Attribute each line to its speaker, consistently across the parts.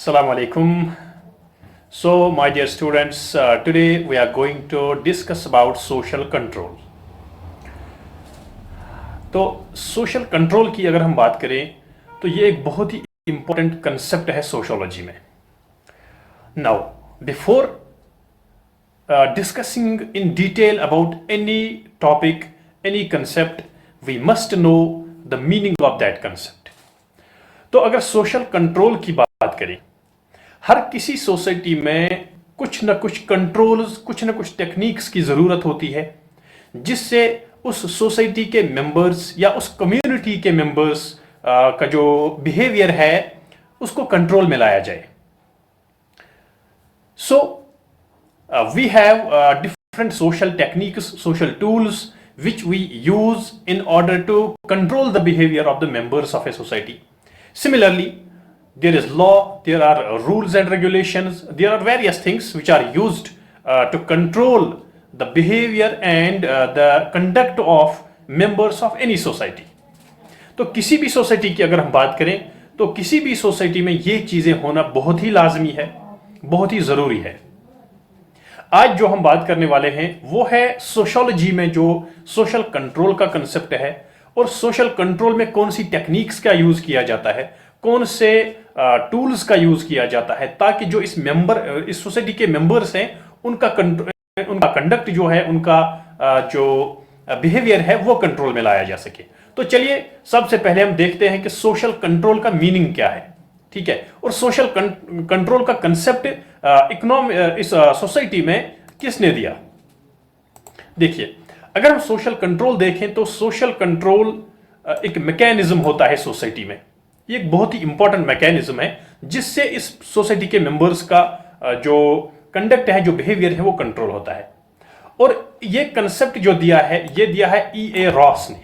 Speaker 1: Assalamu alaikum. So, my dear students, today we are going to discuss about social control. तो social control की अगर हम बात करें तो ये एक बहुत ही इंपॉर्टेंट कंसेप्ट है सोशोलॉजी में. Now before discussing in detail about any topic, any concept, we must know the meaning of that concept. तो अगर सोशल कंट्रोल की बात करें, हर किसी सोसाइटी में कुछ न कुछ कंट्रोल्स, कुछ न कुछ टेक्निक्स की ज़रूरत होती है जिससे उस सोसाइटी के मेंबर्स या उस कम्युनिटी के मेंबर्स का जो बिहेवियर है उसको कंट्रोल में लाया जाए. सो we have different social techniques, social tools which we use in order to control the behavior of the members of a society. Similarly, there is law, there are rules and regulations, there are various things which are used to control the behavior and the conduct of members of any society. तो किसी भी society की अगर हम बात करें तो किसी भी सोसाइटी में ये चीज़ें होना बहुत ही लाजमी है, बहुत ही ज़रूरी है. आज जो हम बात करने वाले हैं वो है सोशोलॉजी में जो सोशल कंट्रोल का कंसेप्ट है और सोशल कंट्रोल में कौन सी टेक्निक्स का यूज किया जाता है, कौन से टूल्स का यूज किया जाता है ताकि जो इस सोसाइटी के मेंबर्स हैं उनका कंडक्ट जो है, उनका जो बिहेवियर है वो कंट्रोल में लाया जा सके. तो चलिए सबसे पहले हम देखते हैं कि सोशल कंट्रोल का मीनिंग क्या है. ठीक है, और सोशल कंट्रोल का कंसेप्ट इस सोसाइटी में किसने दिया. देखिए, अगर हम सोशल कंट्रोल देखें तो सोशल कंट्रोल एक मैकेनिज्म होता है सोसाइटी में. ये एक बहुत ही इंपॉर्टेंट मैकेनिज्म है जिससे इस सोसाइटी के मेंबर्स का जो कंडक्ट है, जो बिहेवियर है वो कंट्रोल होता है. और ये कंसेप्ट जो दिया है ये दिया है E.A. रॉस ने.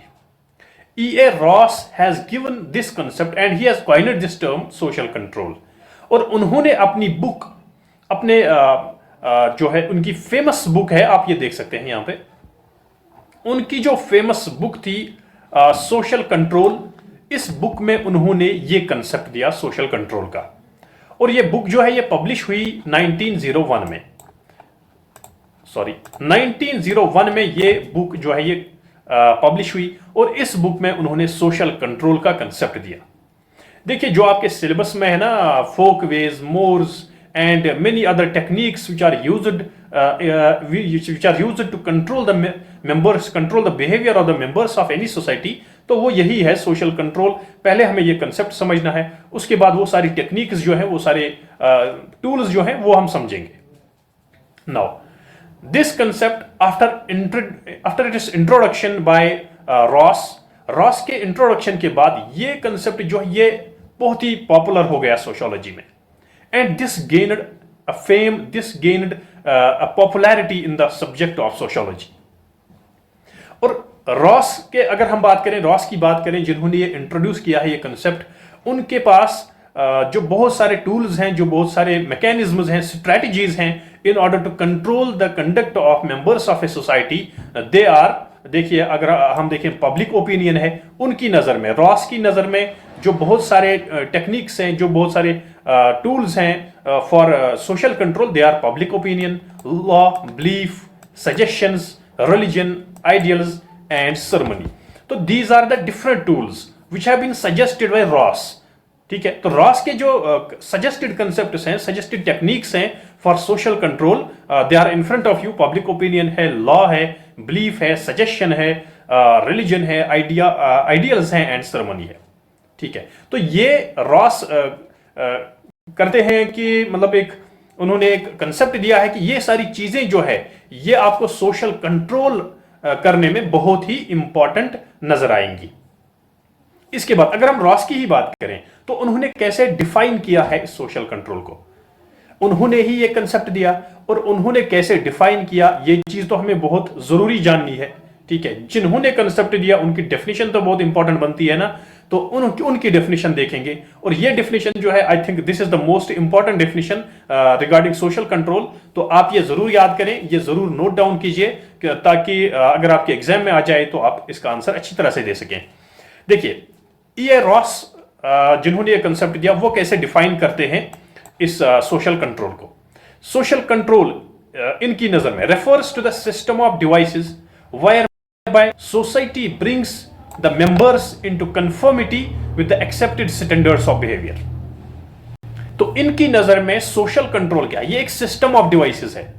Speaker 1: E.A. Ross has given this concept and he has coined this term social control. और उन्होंने अपनी बुक, अपने जो है उनकी फेमस बुक है, आप ये देख सकते हैं यहाँ पे, उनकी जो फेमस बुक थी सोशल कंट्रोल, इस बुक में उन्होंने ये कंसेप्ट दिया सोशल कंट्रोल का. और ये बुक जो है ये पब्लिश हुई 1901 में. 1901 में ये बुक जो है ये पब्लिश हुई और इस बुक में उन्होंने सोशल कंट्रोल का कंसेप्ट दिया. देखिए, जो आपके सिलेबस में है ना, फोक veg, mores and many other techniques which are used to control the members, control the behaviour of the members of any society, तो वो यही है सोशल कंट्रोल. पहले हमें ये कंसेप्ट समझना है, उसके बाद वो सारी टेक्निक्स जो है, वो सारे टूल्स जो हैं वो हम समझेंगे. Now this concept after its introduction by Ross के इंट्रोडक्शन के बाद ये कंसेप्ट जो है ये बहुत ही पॉपुलर हो गया सोशोलॉजी में. And this gained a fame, this gained a popularity in the subject of sociology. और रॉस के अगर हम बात करें, रॉस की बात करें जिन्होंने ये इंट्रोड्यूस किया है ये कंसेप्ट, उनके पास जो बहुत सारे टूल्स हैं, जो बहुत सारे मैकेनिज्म्स हैं, स्ट्रेटजीज हैं in order to control the conduct of members of a society. They are, देखिए अगर हम देखें पब्लिक ओपिनियन है, उनकी नज़र में, रॉस की नज़र में जो बहुत सारे टेक्निक्स हैं, जो बहुत सारे टूल्स हैं for social control, they are public opinion, law, belief, suggestions, religion, ideals and ceremony. तो these are the different tools which have been suggested by Ross. ठीक है, तो रॉस के जो सजेस्टेड कंसेप्ट्स हैं, सजेस्टेड टेक्निक्स हैं for social control, they are in front of you. Public opinion है, law है, बिलीफ है, सजेशन है, रिलीजन है, आइडियल्स हैं एंड सेरेमनी है. ठीक है, तो ये रॉस करते हैं कि मतलब उन्होंने एक कंसेप्ट दिया है कि ये सारी चीजें जो है ये आपको सोशल कंट्रोल करने में बहुत ही इंपॉर्टेंट नजर आएंगी. इसके बाद अगर हम रॉस की ही बात करें तो उन्होंने कैसे डिफाइन किया है सोशल कंट्रोल को, उन्होंने ही ये कंसेप्ट दिया और उन्होंने कैसे डिफाइन किया ये चीज तो हमें बहुत जरूरी जाननी है. ठीक है, जिन्होंने कंसेप्ट दिया उनकी डेफिनेशन तो बहुत इंपॉर्टेंट बनती है ना, तो उनकी डेफिनेशन देखेंगे. और ये डेफिनेशन जो है, I think this is the most important definition regarding social control. तो आप ये जरूर याद करें, ये जरूर नोट डाउन कीजिए ताकि अगर आपके एग्जाम में आ जाए तो आप इसका आंसर अच्छी तरह से दे सकें. देखिए, E.A. रॉस जिन्होंने ये कंसेप्ट दिया वो कैसे डिफाइन करते हैं इस सोशल कंट्रोल को। सोशल कंट्रोल इनकी नजर में refers to the system of devices whereby society brings the members into conformity with the accepted standards of behaviour. तो इनकी नजर में सोशल कंट्रोल क्या है? ये एक सिस्टम ऑफ डिवाइसेस है।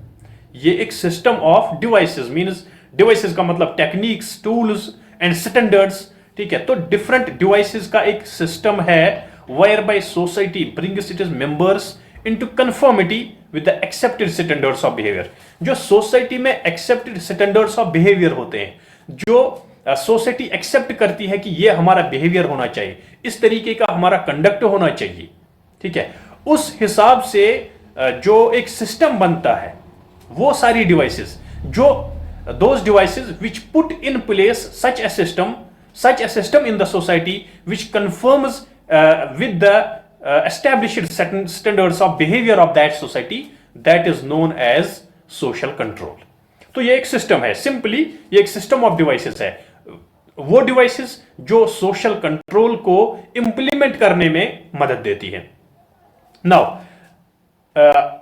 Speaker 1: ये एक system of devices means devices का मतलब टेक्निक्स, टूल्स एंड स्टैंडर्ड्स, ठीक है। तो डिफरेंट डिवाइसेस का एक सिस्टम है wire bye society brings its members into conformity with the accepted standards of behaviour. जो सोसाइटी में एक्सेप्टेड स्टैंडर्ड्स ऑफ बिहेवियर होते हैं, जो सोसाइटी एक्सेप्ट करती है कि ये हमारा बिहेवियर होना चाहिए, इस तरीके का हमारा कंडक्ट होना चाहिए, ठीक है, उस हिसाब से जो एक सिस्टम बनता है, वो सारी डिवाइसेस, जो those devices which put in place such A system in the society which confirms with the established standards of behavior of that society, that is known as social control। तो ये एक system है, simply ये एक system of devices है, वो devices जो social control को इंप्लीमेंट करने में मदद देती है। Now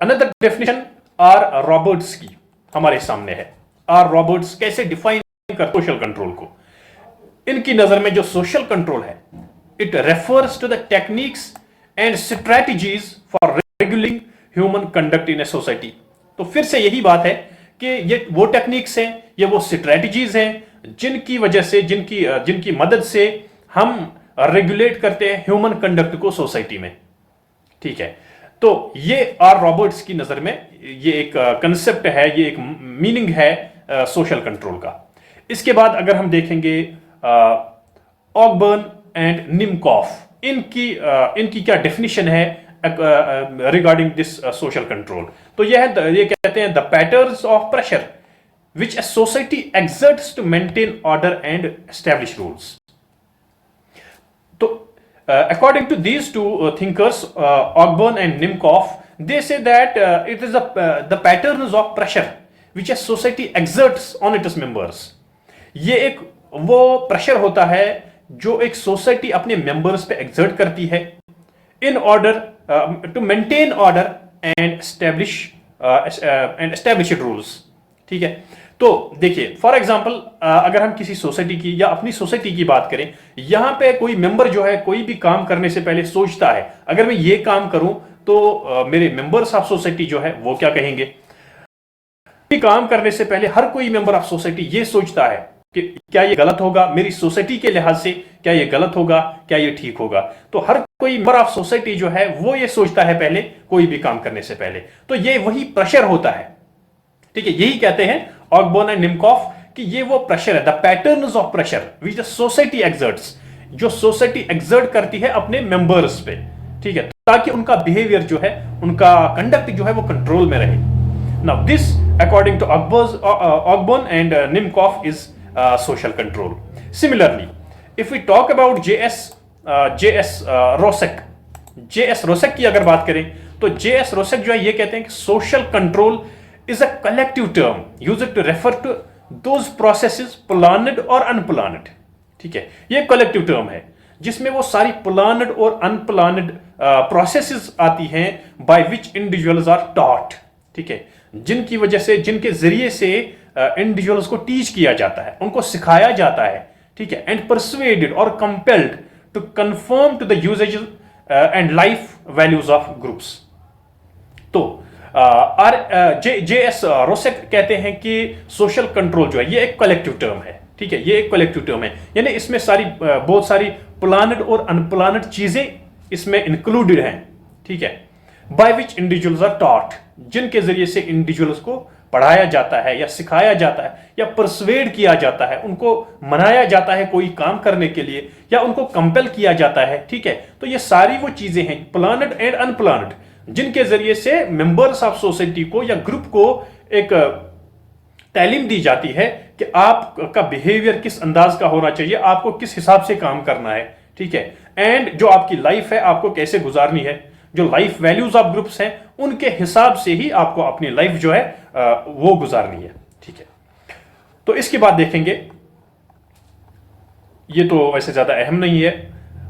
Speaker 1: another definition R Roberts की हमारे सामने है। आर रॉबर्ट्स कैसे डिफाइन कर सोशल कंट्रोल को? इनकी नजर में जो सोशल कंट्रोल है, it refers to the techniques and strategies for regulating human conduct in a society. तो फिर से यही बात है कि ये वो टेक्निक्स हैं, ये वो स्ट्रैटेजीज हैं जिनकी वजह से, जिनकी मदद से हम रेगुलेट करते हैं ह्यूमन कंडक्ट को सोसाइटी में, ठीक है। तो ये आर रॉबर्ट्स की नजर में ये एक कंसेप्ट है, ये एक मीनिंग है सोशल कंट्रोल का। इसके बाद अगर हम देखेंगे ऑकबर्न एंड निमकॉफ, इनकी क्या डेफिनेशन है रिगार्डिंग दिस सोशल कंट्रोल। तो ये कहते हैं the patterns of pressure which a society exerts to maintain order and establish rules. तो according to these two thinkers, Ogburn and Nimkoff, they say that it is the patterns of pressure which a society exerts on its members। ये एक वो pressure होता है जो एक society अपने members पे एक्सर्ट करती है in order to maintain order and establish rules, ठीक है। तो देखिए फॉर एग्जांपल अगर हम किसी सोसाइटी की या अपनी सोसाइटी की बात करें, यहां पे कोई मेंबर जो है कोई भी काम करने से पहले सोचता है अगर मैं ये काम करूं तो मेरे मेंबर्स ऑफ सोसाइटी जो है वो क्या कहेंगे। काम करने से पहले हर कोई मेंबर ऑफ सोसाइटी ये सोचता है कि क्या ये गलत होगा, मेरी सोसाइटी के लिहाज से क्या ये गलत होगा, क्या ये ठीक होगा। तो हर कोई मेंबर ऑफ सोसाइटी जो है वो ये सोचता है पहले कोई भी काम करने से पहले। तो ये वही प्रेशर होता है, ठीक है। यही कहते हैं ऑकबर्न एंड निमकॉफ कि ये वो प्रेशर है, the patterns of pressure which the society exerts, जो सोसाइटी एक्सर्ट करती है अपने मेंबर्स पे, ठीक है, ताकि उनका बिहेवियर जो है, उनका कंडक्ट जो है वो कंट्रोल में रहे। Now this according to Ogburn and Nimkoff is social control। Similarly, if we talk about J.S. Roszak की अगर बात करें तो J.S. Roszak जो है ये कहते हैं कि social control is a collective term used to refer to those processes planned or unplanned, ठीक है। ये collective term है जिसमें वो सारी planned और unplanned processes आती हैं by which individuals are taught, ठीक है, जिनकी वजह से, जिनके जरिए से इंडिविजुअल्स को टीच किया जाता है, उनको सिखाया जाता है, ठीक है, एंड परसुएडेड और compelled to conform to the usages and life values of groups. तो J.S. Roszak कहते हैं कि सोशल कंट्रोल जो है ये एक कलेक्टिव टर्म है, ठीक है, ये एक कलेक्टिव टर्म है, यानी इसमें बहुत सारी प्लानड और अनप्लानड चीजें इसमें इंक्लूडेड हैं, ठीक है, by which individuals are taught, जिनके जरिए से इंडिविजुअल्स को पढ़ाया जाता है या सिखाया जाता है या परसुएड किया जाता है, उनको मनाया जाता है कोई काम करने के लिए या उनको कंपेल किया जाता है, ठीक है। तो ये सारी वो चीजें हैं प्लानड एंड अनप्लानड जिनके जरिए से मेंबर्स ऑफ सोसाइटी को या ग्रुप को एक तालीम दी जाती है कि आपका बिहेवियर किस अंदाज का होना चाहिए, आपको किस हिसाब से काम करना है, ठीक है, एंड जो आपकी लाइफ है आपको कैसे गुजारनी है, जो लाइफ वैल्यूज ऑफ ग्रुप्स हैं उनके हिसाब से ही आपको अपनी लाइफ जो है वो गुजारनी है, ठीक है। तो इसके बाद देखेंगे, ये तो वैसे ज्यादा अहम नहीं है,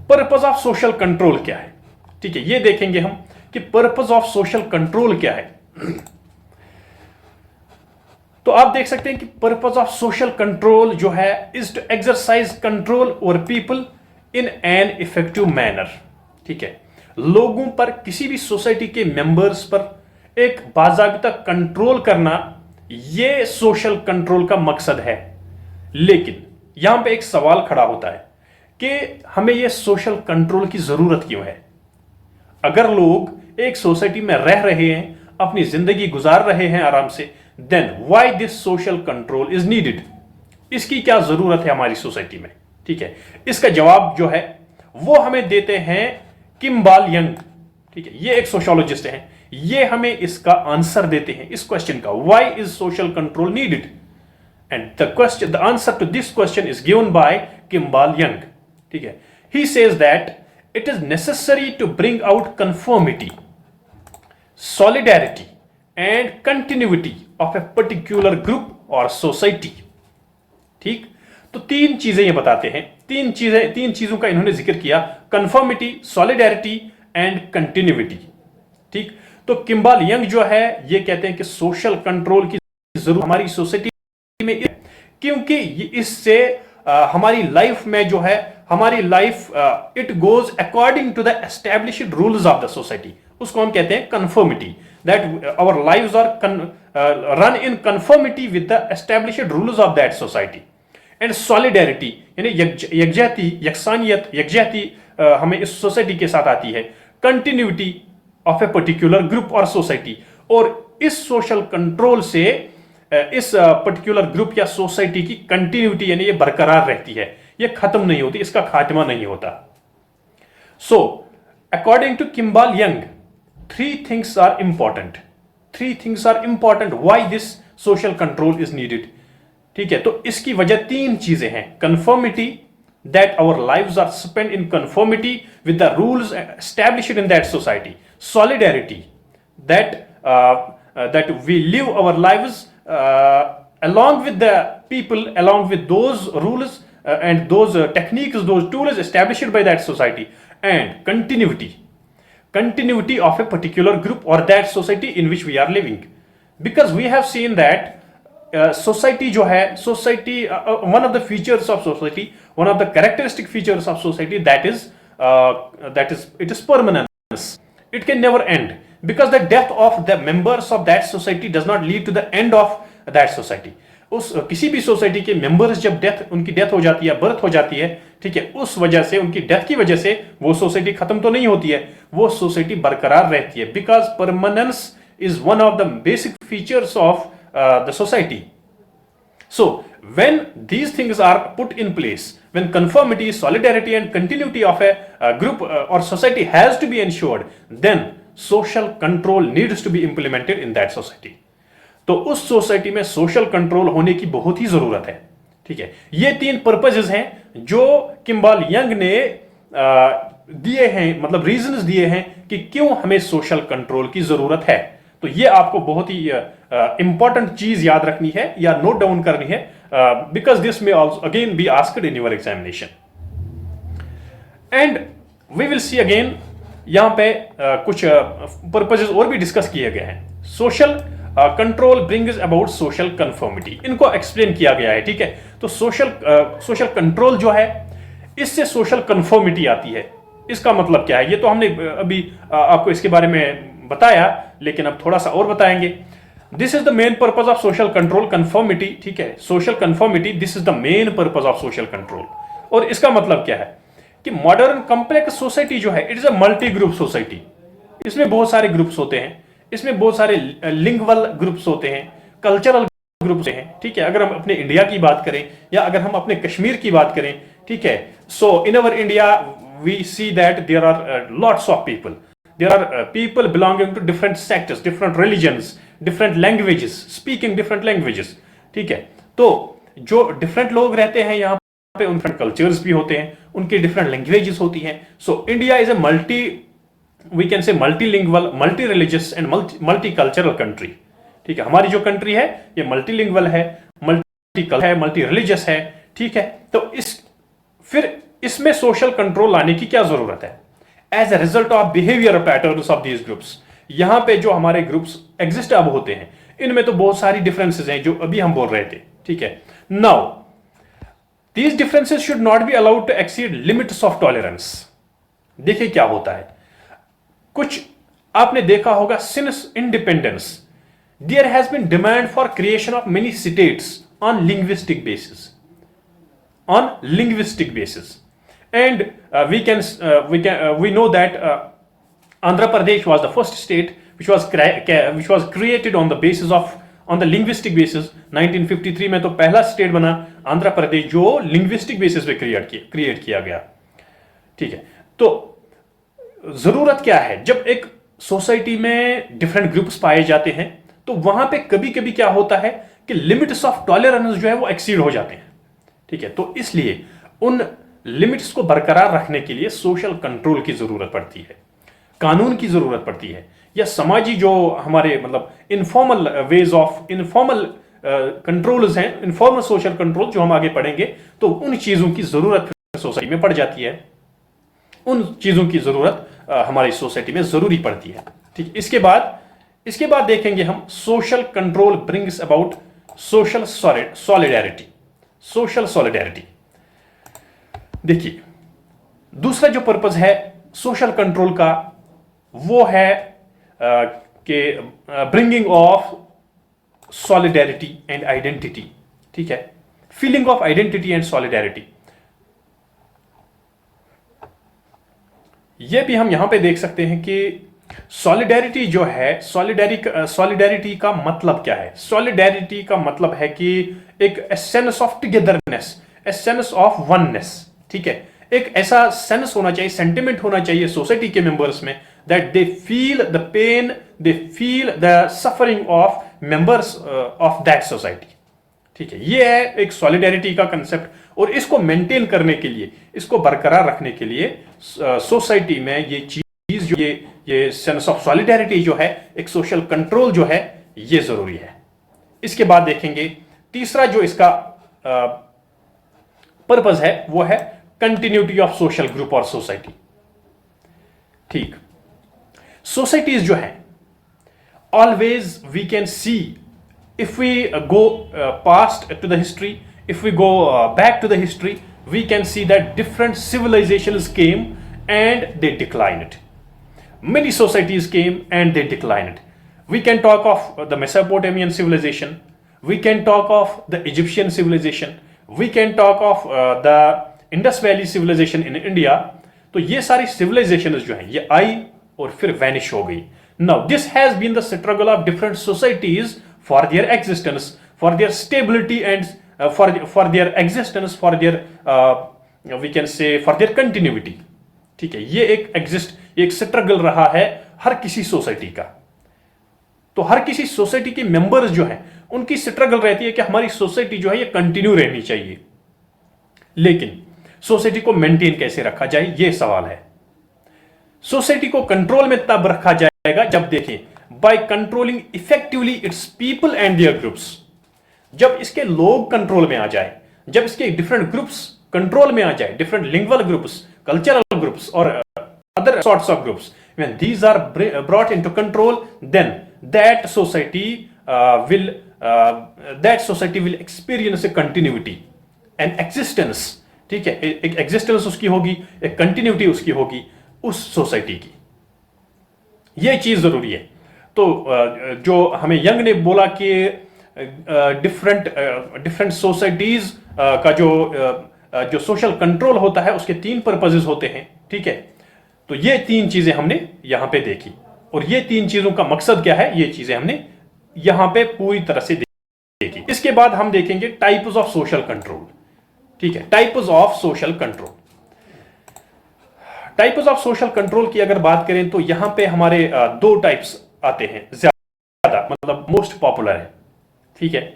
Speaker 1: पर्पस ऑफ सोशल कंट्रोल क्या है, ठीक है, ये देखेंगे हम। कि पर्पस ऑफ सोशल कंट्रोल क्या है। तो आप देख सकते हैं कि पर्पस ऑफ सोशल कंट्रोल जो है is to exercise control over people in an effective manner. ठीक है, लोगों पर, किसी भी सोसाइटी के मेंबर्स पर एक बाज़ाबिता कंट्रोल करना, यह सोशल कंट्रोल का मकसद है। लेकिन यहां पे एक सवाल खड़ा होता है कि हमें यह सोशल कंट्रोल की जरूरत क्यों है। अगर लोग एक सोसाइटी में रह रहे हैं, अपनी जिंदगी गुजार रहे हैं आराम से, then why this social control is needed. इसकी क्या जरूरत है हमारी सोसाइटी में। ठीक है, इसका जवाब जो है वो हमें देते हैं किम्बाल यंग। ठीक है, ये एक सोशियोलॉजिस्ट हैं, ये हमें इसका आंसर देते हैं इस क्वेश्चन का, why is social control needed. And the answer to this question is given by Kimball Young. ठीक है, he says that it is necessary to bring out conformity, solidarity and continuity of a particular group or society। ठीक, तो तीन चीजें ये बताते हैं, तीन चीजों का इन्होंने जिक्र किया, कंफर्मिटी, सॉलिडेरिटी एंड कंटिन्यूटी। ठीक, तो किम्बाल यंग जो है ये कहते हैं कि सोशल कंट्रोल की जरूरत हमारी सोसाइटी में, क्योंकि इससे हमारी लाइफ में जो है, हमारी life it goes according to the established rules of the society. उसको हम कहते हैं conformity, that our lives are run in conformity with the established rules of that society. And solidarity यानी यकजहती, यकसानियत, यकजहती हमें इस सोसाइटी के साथ आती है। Continuity of a particular group और सोसाइटी, और इस सोशल कंट्रोल से इस पर्टिकुलर ग्रुप या सोसाइटी की कंटिन्यूटी यानी ये बरकरार रहती है, ये खत्म नहीं होती, इसका खात्मा नहीं होता। So according to Kimball Young, three things are important why this social control is needed. ठीक है, तो इसकी वजह तीन चीजें हैं। Conformity, that our lives are spend in conformity with the rules established in that society. Solidarity, that we live our lives along with the people, along with those rules and those techniques, those tools established by that society. And continuity of a particular group or that society in which we are living, because we have seen that society जो है, society one of the features of society, one of the characteristic features of society, that is it is permanence. It can never end, because the death of the members of that society does not lead to the end of that society. उस किसी भी society के members जब उनकी death हो जाती है, birth हो जाती है, ठीक है, उस वजह से, उनकी डेथ की वजह से वो सोसाइटी खत्म तो नहीं होती है, वो सोसाइटी बरकरार रहती है, because permanence is one of the basic features of the society. So when these things are put in place, when conformity, solidarity and continuity of a group or society has to be ensured, then social control needs to be implemented in that society. तो उस society में social control होने की बहुत ही जरूरत है। ठीक है, ये तीन पर्पसेस हैं जो किम्बाल यंग ने दिए हैं, मतलब रीजंस दिए हैं कि क्यों हमें सोशल कंट्रोल की जरूरत है। तो ये आपको बहुत ही इंपॉर्टेंट चीज याद रखनी है या नोट डाउन करनी है, because this may also again be asked in your examination. And we will see again, यहां पे कुछ पर्पसेस और भी डिस्कस किए गए हैं। Social control brings about social conformity, इनको एक्सप्लेन किया गया है। ठीक है, तो सोशल कंट्रोल जो है, इससे सोशल कंफर्मिटी आती है। इसका मतलब क्या है, ये तो हमने अभी आपको इसके बारे में बताया, लेकिन अब थोड़ा सा और बताएंगे। This is the main purpose of social control, conformity. ठीक है, social conformity, this is the main purpose of social control. और इसका मतलब क्या है कि मॉडर्न कॉम्प्लेक्स सोसाइटी जो है, it is a multi group society. इसमें बहुत सारे ग्रुप्स होते हैं, इसमें बहुत सारे लिंगुअल ग्रुप्स होते हैं, कल्चरल ग्रुप्स हैं। ठीक है, अगर हम अपने इंडिया की बात करें या अगर हम अपने कश्मीर की बात करें, ठीक है, so in our India we see that there are lots of people, there are people belonging to different sectors, different religions, different languages, speaking different languages. ठीक है, तो जो डिफरेंट लोग रहते हैं यहाँ पे, उनके कल्चर्स भी होते हैं, उनकी डिफरेंट लैंग्वेजेस होती हैं। So India is a multi, we can say multilingual, multi-religious and multicultural country। ठीक है, हमारी जो कंट्री है ये मल्टीलिंगुअल है, मल्टी रिलीजियस है। ठीक है, तो फिर इसमें सोशल कंट्रोल लाने की क्या जरूरत है। As a result of behaviour patterns of these groups. यहां पे जो हमारे ग्रुप्स एग्जिस्ट अब होते हैं, इनमें तो बहुत सारी डिफरेंसेस हैं जो अभी हम बोल रहे थे, ठीक है। Now these differences should not be allowed to exceed limits of tolerance. देखिए क्या होता है, कुछ आपने देखा होगा, since independence there has been demand for creation of many states on linguistic basis, on linguistic basis, and we know that Andhra Pradesh was the first state which was created on the basis of on the linguistic basis। 1953 में तो पहला state बना आंध्र प्रदेश जो linguistic basis पे create किया गया, ठीक है। तो जरूरत क्या है, जब एक सोसाइटी में डिफरेंट ग्रुप्स पाए जाते हैं तो वहां पे कभी कभी क्या होता है कि लिमिट्स ऑफ टॉलरेंस जो है वो एक्सीड हो जाते हैं, ठीक है। तो इसलिए उन लिमिट्स को बरकरार रखने के लिए सोशल कंट्रोल की जरूरत पड़ती है, कानून की जरूरत पड़ती है, या समाजी जो हमारे मतलब informal ways of informal controls हैं, इनफॉर्मल सोशल कंट्रोल जो हम आगे पढ़ेंगे, तो उन चीजों की जरूरत सोसाइटी में पड़ जाती है, उन चीजों की जरूरत हमारी सोसाइटी में जरूरी पड़ती है, ठीक। इसके बाद देखेंगे हम social control brings about social solidarity. Social solidarity, देखिए दूसरा जो पर्पस है सोशल कंट्रोल का वो है कि bringing of solidarity and identity, ठीक है, feeling of identity and solidarity. ये भी हम यहां पे देख सकते हैं कि सॉलिडेरिटी जो है, सॉलिडेरिटी का मतलब क्या है? सॉलिडेरिटी का मतलब है कि एक sense of togetherness, a sense of oneness, ठीक है। एक ऐसा सेंस होना चाहिए, सेंटिमेंट होना चाहिए सोसाइटी के मेंबर्स में, that they feel the pain, they feel the suffering of members of that society, ठीक है। ये है एक सॉलिडेरिटी का कंसेप्ट, और इसको मेंटेन करने के लिए, इसको बरकरार रखने के लिए सोसाइटी में ये चीज जो ये सेंस ऑफ सॉलिडेरिटी जो है, एक सोशल कंट्रोल जो है, ये जरूरी है। इसके बाद देखेंगे तीसरा जो इसका पर्पस है वो है कंटिन्यूटी ऑफ सोशल ग्रुप और सोसाइटी, ठीक। सोसाइटीज जो है always we can see, if we go past to the history, if we go back to the history, we can see that different civilizations came and they declined. Many societies came and they declined. We can talk of the Mesopotamian civilization, we can talk of the Egyptian civilization, we can talk of the Indus Valley civilization in India. तो ये सारी civilizations जो हैं ये आई और फिर vanish हो गई. Now this has been the struggle of different societies for their existence, for their stability, and for their existence, for their we can say for their continuity, ठीक है। ये एक स्ट्रगल रहा है हर किसी सोसाइटी का। तो हर किसी सोसाइटी के मेंबर्स जो हैं उनकी स्ट्रगल रहती है कि हमारी सोसाइटी जो है ये कंटिन्यू रहनी चाहिए, लेकिन सोसाइटी को मेंटेन कैसे रखा जाए, ये सवाल है। सोसाइटी को कंट्रोल में तब रखा जाएगा जब देखें by controlling effectively its people and their groups। जब इसके लोग कंट्रोल में आ जाए, जब इसके डिफरेंट ग्रुप्स कंट्रोल में आ जाए, different lingual groups, cultural groups और other sorts of groups, when these are brought into control, then that society will experience a continuity and existence, ठीक है। एक existence उसकी होगी, एक continuity उसकी होगी उस सोसाइटी की, ये चीज जरूरी है। तो जो हमें यंग ने बोला कि डिफरेंट सोसाइटीज का जो सोशल कंट्रोल होता है उसके 3 पर्पसेस होते हैं, ठीक है। तो ये 3 चीजें हमने यहां पे देखी, और ये 3 चीजों का मकसद क्या है, ये चीजें हमने यहां पे पूरी तरह से देखी। इसके बाद हम देखेंगे टाइप्स ऑफ सोशल कंट्रोल, ठीक है। Types of social control, types of social control की अगर बात करें तो यहां पे हमारे 2 टाइप्स आते हैं, ज्यादा मतलब मोस्ट पॉपुलर है, ठीक है।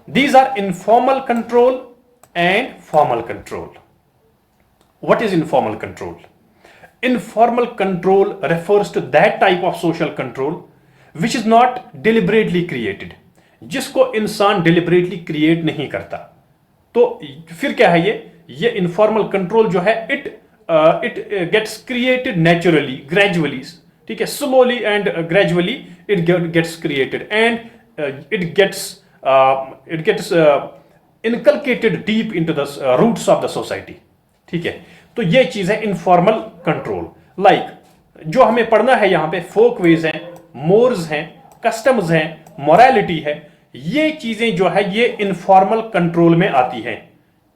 Speaker 1: These are informal control and formal control. What is informal control? Informal control refers to that type of social control which is not deliberately created, जिसको इंसान डिलिबरेटली क्रिएट नहीं करता। तो फिर क्या है ये इनफॉर्मल कंट्रोल जो है, it it gets created naturally, gradually, ठीक है, slowly and gradually it gets created and it gets inculcated deep into the roots of the society, ठीक है। तो ये चीज है इनफॉर्मल कंट्रोल। लाइक जो हमें पढ़ना है यहाँ पे फोक वेज हैं, मोर्स हैं, कस्टम्स हैं, मोरालिटी है, ये चीजें जो है ये इनफॉर्मल कंट्रोल में आती हैं,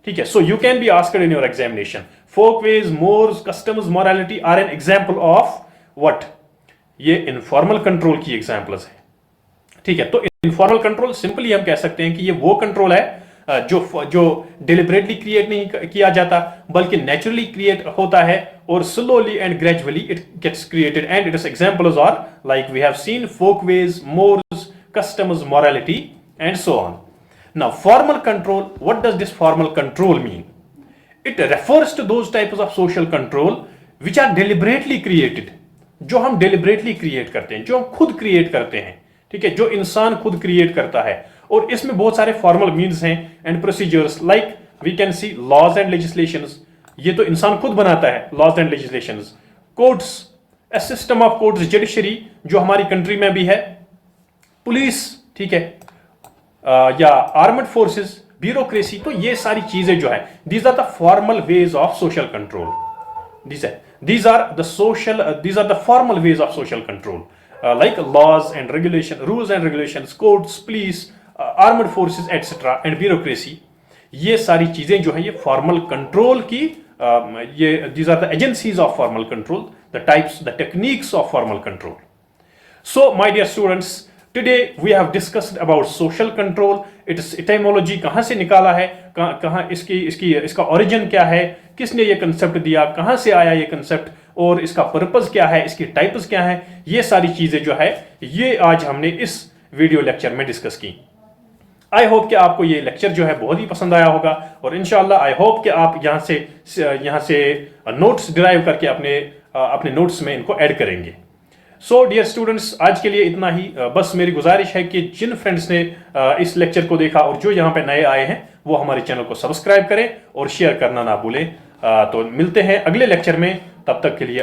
Speaker 1: ठीक है। So you can be asked in your examination, folk veg, mores, customs, morality are an example of what? ये इनफॉर्मल कंट्रोल की एग्जाम्पल्स हैं, ठीक है। तो इनफॉर्मल कंट्रोल सिंपली हम कह सकते हैं कि ये वो कंट्रोल है जो डिलिबरेटली क्रिएट नहीं किया जाता, बल्कि नेचुरली क्रिएट होता है और slowly and gradually it gets created and its examples are like we have seen folk veg, mores, customs, morality and so on. Now formal control, what does this formal control mean? It refers to those types of social control which are deliberately created, जो हम deliberately create करते हैं, जो हम खुद create करते हैं, ठीक है, जो इंसान खुद क्रिएट करता है। और इसमें बहुत सारे फॉर्मल मीन्स हैं and procedures, like we can see laws and legislations, ये तो इंसान खुद बनाता है, laws and legislations, courts, a system of courts, judiciary जो हमारी कंट्री में भी है, पुलिस, ठीक है, या आर्मड फोर्सेस, ब्यूरोक्रेसी, तो ये सारी चीजें जो है these are the formal ways of social control, these are the formal ways of social control, like laws and regulation, rules and regulations, courts, police, armed forces, etc. and bureaucracy. ये सारी चीजें जो है ये फॉर्मल कंट्रोल की ये these are the agencies of formal control, the types, the techniques of formal control. So my dear students, today we have discussed about social control, its etymology, कहाँ से निकाला है, कहाँ इसका origin क्या है, किसने ये कंसेप्ट दिया, कहाँ से आया ये कंसेप्ट, और इसका पर्पस क्या है, इसकी टाइप्स क्या है, ये सारी चीजें जो है ये आज हमने इस वीडियो लेक्चर में डिस्कस की। आई होप कि आपको ये लेक्चर जो है बहुत ही पसंद आया होगा और इंशाल्लाह आई होप कि आप यहाँ से नोट्स डिराइव करके अपने नोट्स में इनको ऐड करेंगे। सो डियर स्टूडेंट्स, आज के लिए इतना ही। बस मेरी गुजारिश है कि जिन फ्रेंड्स ने इस लेक्चर को देखा और जो यहाँ पे नए आए हैं वो हमारे चैनल को सब्सक्राइब करें और शेयर करना ना भूलें। तो मिलते हैं अगले लेक्चर में, तब तक के लिए